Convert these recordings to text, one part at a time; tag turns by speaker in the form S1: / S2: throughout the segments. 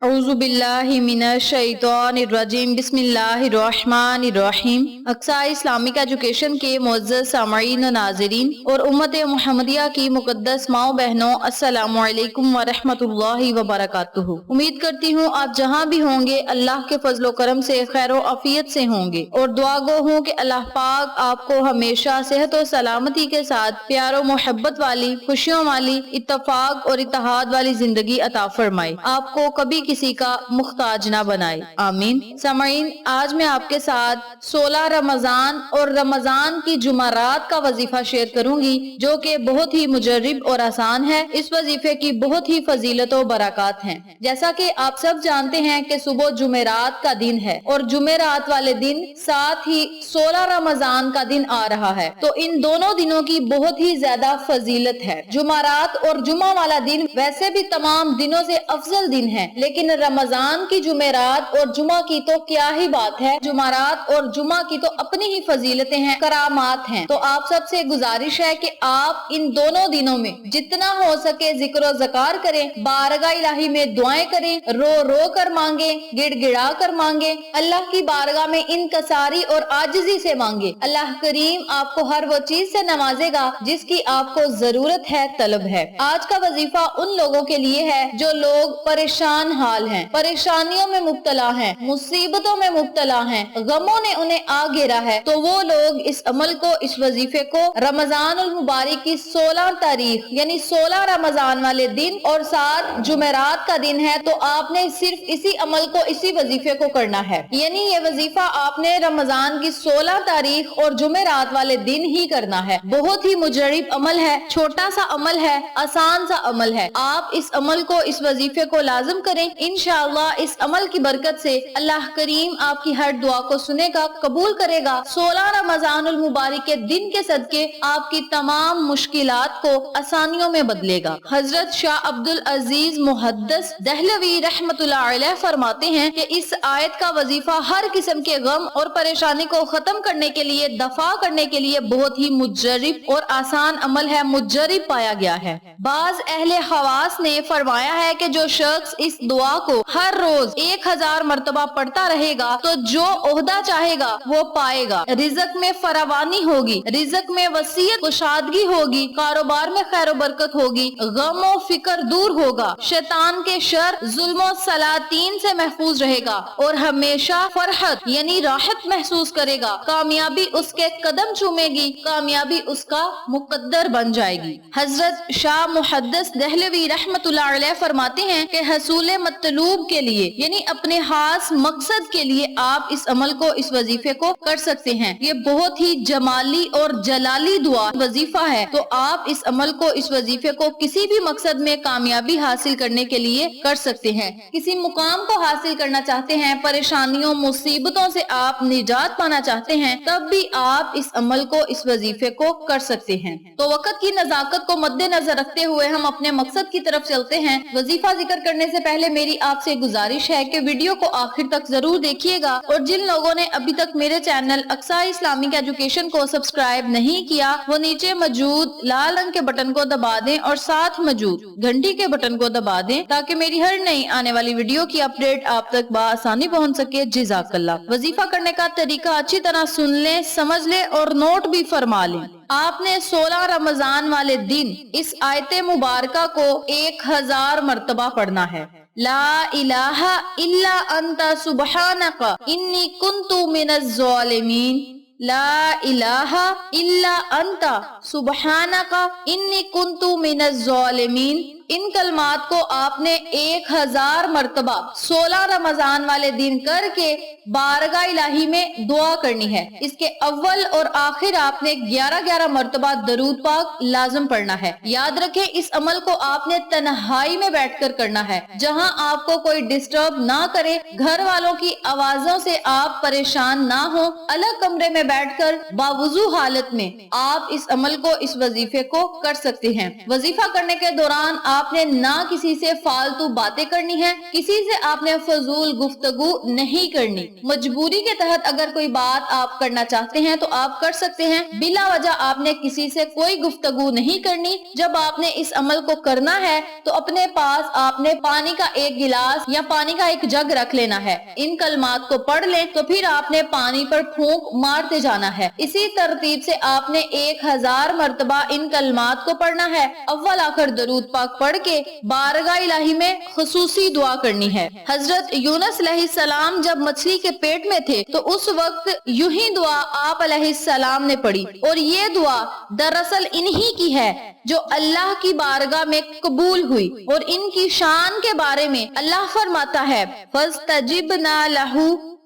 S1: اعوذ باللہ من الشیطان الرجیم بسم اللہ الرحمن الرحیم۔ اقصی اسلامک ایجوکیشن کے معزز سامعین و ناظرین اور امت محمدیہ کی مقدس ماؤں بہنوں، السلام علیکم ورحمۃ اللہ وبرکاتہ۔ امید کرتی ہوں آپ جہاں بھی ہوں گے اللہ کے فضل و کرم سے خیر و عافیت سے ہوں گے، اور دعا گو ہوں کہ اللہ پاک آپ کو ہمیشہ صحت و سلامتی کے ساتھ پیار و محبت والی، خوشیوں والی، اتفاق اور اتحاد والی زندگی عطا فرمائے، آپ کو کبھی کسی کا محتاج نہ بنائے، آمین۔ سامعین، آج میں آپ کے ساتھ 16 رمضان اور رمضان کی جمعرات کا وظیفہ شیئر کروں گی، جو کہ بہت ہی مجرب اور آسان ہے۔ اس وظیفے کی بہت ہی فضیلت و برکات ہیں۔ جیسا کہ آپ سب جانتے ہیں کہ صبح جمعرات کا دن ہے، اور جمعرات والے دن ساتھ ہی 16 رمضان کا دن آ رہا ہے، تو ان دونوں دنوں کی بہت ہی زیادہ فضیلت ہے۔ جمعرات اور جمعہ والا دن ویسے بھی تمام دنوں سے افضل دن ہے، لیکن رمضان کی جمعرات اور جمعہ کی تو کیا ہی بات ہے، جمعرات اور جمعہ کی تو اپنی ہی فضیلتیں ہیں، کرامات ہیں۔ تو آپ سب سے گزارش ہے کہ آپ ان دونوں دنوں میں جتنا ہو سکے ذکر و ذکار کریں، بارگاہ الہی میں دعائیں کریں، رو رو کر مانگیں، گڑ گڑا کر مانگیں، اللہ کی بارگاہ میں انکساری اور عاجزی سے مانگیں۔ اللہ کریم آپ کو ہر وہ چیز سے نوازے گا جس کی آپ کو ضرورت ہے، طلب ہے۔ آج کا وظیفہ ان لوگوں کے لیے ہے جو لوگ پریشان حال ہیں، پریشانیوں میں مبتلا ہیں، مصیبتوں میں مبتلا ہیں، غموں نے انہیں آ گھیرا ہے، تو وہ لوگ اس عمل کو، اس وظیفے کو رمضان المبارک کی 16 تاریخ یعنی 16 رمضان والے دن اور 7 جمعرات کا دن ہے، تو آپ نے صرف اسی عمل کو، اسی وظیفے کو کرنا ہے۔ یعنی یہ وظیفہ آپ نے رمضان کی 16 تاریخ اور جمعرات والے دن ہی کرنا ہے۔ بہت ہی مجرب عمل ہے، چھوٹا سا عمل ہے، آسان سا عمل ہے۔ آپ اس عمل کو، اس وظیفے کو لازم کریں، انشاءاللہ اس عمل کی برکت سے اللہ کریم آپ کی ہر دعا کو سنے گا، قبول کرے گا۔ 16 رمضان المبارک کے دن کے صدقے آپ کی تمام مشکلات کو آسانیوں میں بدلے گا۔ حضرت شاہ عبدالعزیز محدث دہلوی رحمۃ اللہ علیہ فرماتے ہیں کہ اس آیت کا وظیفہ ہر قسم کے غم اور پریشانی کو ختم کرنے کے لیے، دفع کرنے کے لیے بہت ہی مجرب اور آسان عمل ہے، مجرب پایا گیا ہے۔ بعض اہل حواس نے فرمایا ہے کہ جو شخص اس دعا کو ہر روز 1000 مرتبہ پڑھتا رہے گا تو جو عہدہ چاہے گا وہ پائے گا، رزق میں فراوانی ہوگی، رزق میں وسعت کشادگی ہوگی، کاروبار میں خیر و برکت ہوگی، غم و فکر دور ہوگا، شیطان کے شر، ظلم و سلاطین سے محفوظ رہے گا، اور ہمیشہ فرحت یعنی راحت محسوس کرے گا، کامیابی اس کے قدم چومے گی، کامیابی اس کا مقدر بن جائے گی۔ حضرت شاہ محدث دہلوی رحمت اللہ علیہ فرماتے ہیں کہ حصول مطلوب کے لیے یعنی اپنے خاص مقصد کے لیے آپ اس عمل کو، اس وظیفے کو کر سکتے ہیں۔ یہ بہت ہی جمالی اور جلالی دعا وظیفہ ہے، تو آپ اس عمل کو، اس وظیفے کو کسی بھی مقصد میں کامیابی حاصل کرنے کے لیے کر سکتے ہیں۔ کسی مقام کو حاصل کرنا چاہتے ہیں، پریشانیوں، مصیبتوں سے آپ نجات پانا چاہتے ہیں، تب بھی آپ اس عمل کو، اس وظیفے کو کر سکتے ہیں۔ تو وقت کی نزاکت کو مد نظر رکھتے ہوئے ہم اپنے مقصد کی طرف چلتے ہیں۔ وظیفہ ذکر کرنے سے پہلے میری آپ سے گزارش ہے کہ ویڈیو کو آخر تک ضرور دیکھیے گا، اور جن لوگوں نے ابھی تک میرے چینل اقصی اسلامک ایجوکیشن کو سبسکرائب نہیں کیا، وہ نیچے موجود لال رنگ کے بٹن کو دبا دیں اور ساتھ موجود گھنٹی کے بٹن کو دبا دیں تاکہ میری ہر نئی آنے والی ویڈیو کی اپڈیٹ آپ تک بآسانی پہنچ سکے۔ جزاک اللہ۔ وظیفہ کرنے کا طریقہ اچھی طرح سن لیں، سمجھ لیں اور نوٹ بھی فرما لیں۔ آپ نے 16 رمضان والے دن اس آیت مبارکہ کو 1000 مرتبہ پڑھنا ہے۔ لا الہ الا انت سبحانک انی کنت من الظالمین، لا الہ الا انت سبحانک انی کنت من الظالمین۔ ان کلمات کو آپ نے 1000 مرتبہ 16 رمضان والے دن کر کے بارگاہ الہی میں دعا کرنی ہے۔ اس کے اول اور آخر آپ نے 11 مرتبہ درود پاک لازم پڑھنا ہے۔ یاد رکھیں اس عمل کو آپ نے تنہائی میں بیٹھ کر کرنا ہے، جہاں آپ کو کوئی ڈسٹرب نہ کرے، گھر والوں کی آوازوں سے آپ پریشان نہ ہوں، الگ کمرے میں بیٹھ کر باوضو حالت میں آپ اس عمل کو، اس وظیفے کو کر سکتے ہیں۔ وظیفہ کرنے کے دوران آپ نے نہ کسی سے فالتو باتیں کرنی ہے، کسی سے آپ نے فضول گفتگو نہیں کرنی۔ مجبوری کے تحت اگر کوئی بات آپ کرنا چاہتے ہیں تو آپ کر سکتے ہیں، بلا وجہ آپ نے کسی سے کوئی گفتگو نہیں کرنی۔ جب آپ نے اس عمل کو کرنا ہے تو اپنے پاس آپ نے پانی کا ایک گلاس یا پانی کا ایک جگ رکھ لینا ہے، ان کلمات کو پڑھ لیں تو پھر آپ نے پانی پر پھونک مارتے جانا ہے۔ اسی ترتیب سے آپ نے 1000 مرتبہ ان کلمات کو پڑھنا ہے، اول آخر درود پاک پڑھ کے بارگاہ الہی میں خصوصی دعا کرنی ہے۔ حضرت یونس علیہ السلام جب مچھلی کے پیٹ میں تھے تو اس وقت یوں ہی دعا آپ علیہ السلام نے پڑھی، اور یہ دعا دراصل انہی کی ہے جو اللہ کی بارگاہ میں قبول ہوئی، اور ان کی شان کے بارے میں اللہ فرماتا ہے فَاسْتَجِبْنَا لَهُ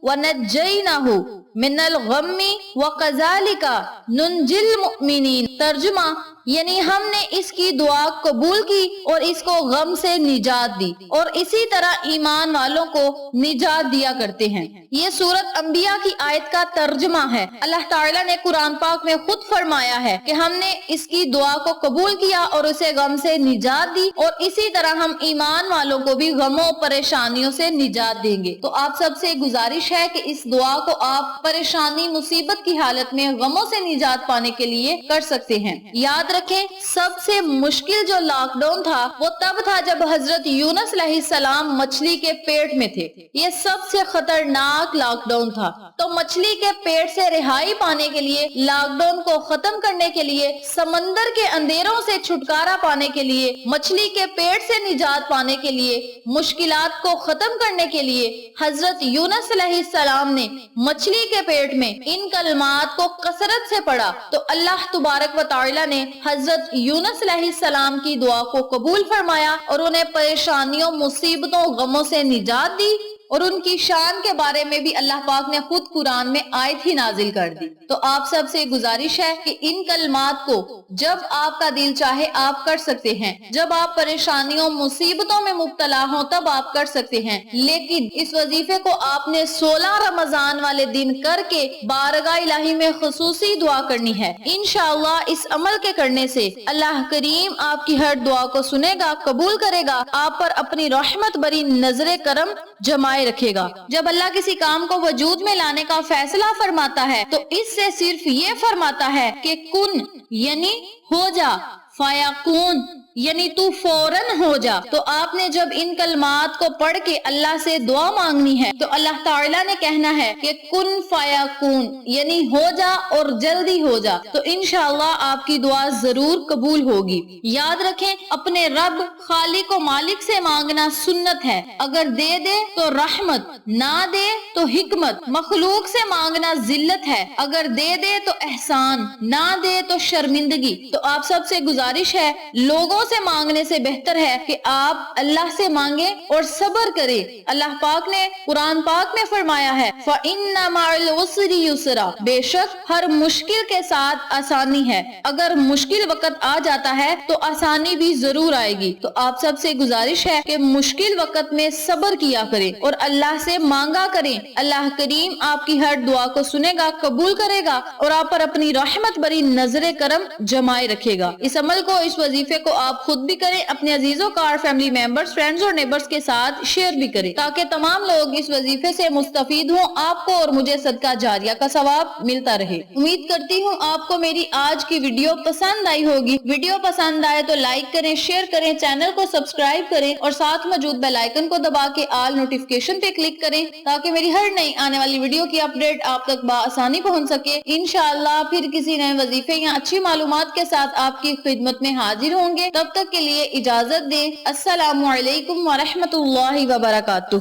S1: وَنَجَّيْنَاهُ مِنَ الْغَمِّ وَكَذَلِكَ نُنْجِي الْمُؤْمِنِينَ۔ ترجمہ یعنی ہم نے اس کی دعا قبول کی اور اس کو غم سے نجات دی، اور اسی طرح ایمان والوں کو نجات دیا کرتے ہیں۔ یہ سورۃ انبیاء کی آیت کا ترجمہ ہے۔ اللہ تعالیٰ نے قرآن پاک میں خود فرمایا ہے کہ ہم نے اس کی دعا کو قبول کیا اور اسے غم سے نجات دی، اور اسی طرح ہم ایمان والوں کو بھی غموں پریشانیوں سے نجات دیں گے۔ تو آپ سب سے گزارش ہے کہ اس دعا کو آپ پریشانی مصیبت کی حالت میں غموں سے نجات پانے کے لیے کر سکتے ہیں۔ یاد رکھیں سب سے مشکل جو لاک ڈاؤن تھا وہ تب تھا جب حضرت یونس علیہ السلام مچھلی کے پیٹ میں تھے۔ یہ سب سے خطرناک لاک ڈاؤن تھا۔ تو مچھلی کے پیٹ سے رہائی پانے کے لیے، لاک ڈاؤن کو ختم کرنے کے لیے، سمندر کے اندھیروں سے چھٹکارا پانے کے لیے، مچھلی کے پیٹ سے نجات پانے کے لیے، مشکلات کو ختم کرنے کے لیے حضرت یونس علیہ السلام نے مچھلی کے پیٹ میں ان کلمات کو کثرت سے پڑھا، تو اللہ تبارک و تعالی نے حضرت یونس علیہ السلام کی دعا کو قبول فرمایا اور انہیں پریشانیوں، مصیبتوں، غموں سے نجات دی، اور ان کی شان کے بارے میں بھی اللہ پاک نے خود قرآن میں آیت ہی نازل کر دی۔ تو آپ سب سے گزارش ہے کہ ان کلمات کو جب آپ کا دل چاہے آپ کر سکتے ہیں، جب آپ پریشانیوں، مصیبتوں میں مبتلا ہوں تب آپ کر سکتے ہیں، لیکن اس وظیفے کو آپ نے 16 رمضان والے دن کر کے بارگاہ الہی میں خصوصی دعا کرنی ہے۔ انشاءاللہ اس عمل کے کرنے سے اللہ کریم آپ کی ہر دعا کو سنے گا، قبول کرے گا، آپ پر اپنی رحمت بری نظر کرم جمائے رکھے گا۔ جب اللہ کسی کام کو وجود میں لانے کا فیصلہ فرماتا ہے تو اس سے صرف یہ فرماتا ہے کہ کن یعنی ہو جا، فیکون یعنی تو فوراً ہو جا۔ تو آپ نے جب ان کلمات کو پڑھ کے اللہ سے دعا مانگنی ہے تو اللہ تعالیٰ نے کہنا ہے کہ کن فیکون یعنی ہو جا اور جلدی ہو جا، تو انشاءاللہ آپ کی دعا ضرور قبول ہوگی۔ یاد رکھیں اپنے رب، خالق و مالک سے مانگنا سنت ہے، اگر دے دے تو رحمت، نہ دے تو حکمت۔ مخلوق سے مانگنا ذلت ہے، اگر دے دے تو احسان، نہ دے تو شرمندگی۔ تو آپ سب سے گزارش ہے لوگوں سے مانگنے سے بہتر ہے کہ آپ اللہ سے مانگیں اور صبر کریں۔ اللہ پاک نے قرآن پاک میں فرمایا ہے فَإِنَّ مَعَ الْعُسْرِ يُسْرًا، بے شک ہر مشکل کے ساتھ آسانی ہے۔ اگر مشکل وقت آ جاتا ہے تو آسانی بھی ضرور آئے گی۔ تو آپ سب سے گزارش ہے کہ مشکل وقت میں صبر کیا کریں اور اللہ سے مانگا کریں۔ اللہ کریم آپ کی ہر دعا کو سنے گا، قبول کرے گا اور آپ پر اپنی رحمت بری نظر کرم جمائے رکھے گا۔ اس عمل کو، اس وظیفے کو آپ خود بھی کریں، اپنے عزیزوں، کار، فیملی ممبرز، فرینڈز اور نیبرز کے ساتھ شیئر بھی کریں تاکہ تمام لوگ اس وظیفے سے مستفید ہوں، آپ کو اور مجھے صدقہ جاریہ کا ثواب ملتا رہے۔ امید کرتی ہوں آپ کو میری آج کی ویڈیو پسند آئی ہوگی۔ ویڈیو پسند آئے تو لائک کریں، شیئر کریں، چینل کو سبسکرائب کریں اور ساتھ موجود بیل آئیکن کو دبا کے آل نوٹیفیکیشن پہ کلک کریں تاکہ میری ہر نئی آنے والی ویڈیو کی اپڈیٹ آپ تک بآسانی پہنچ سکے۔ انشاءاللہ پھر کسی نئے وظیفے یا اچھی معلومات کے ساتھ آپ کی خدمت میں حاضر ہوں گے۔ تب تک کے لیے اجازت دیں۔ السلام علیکم ورحمۃ اللہ وبرکاتہ۔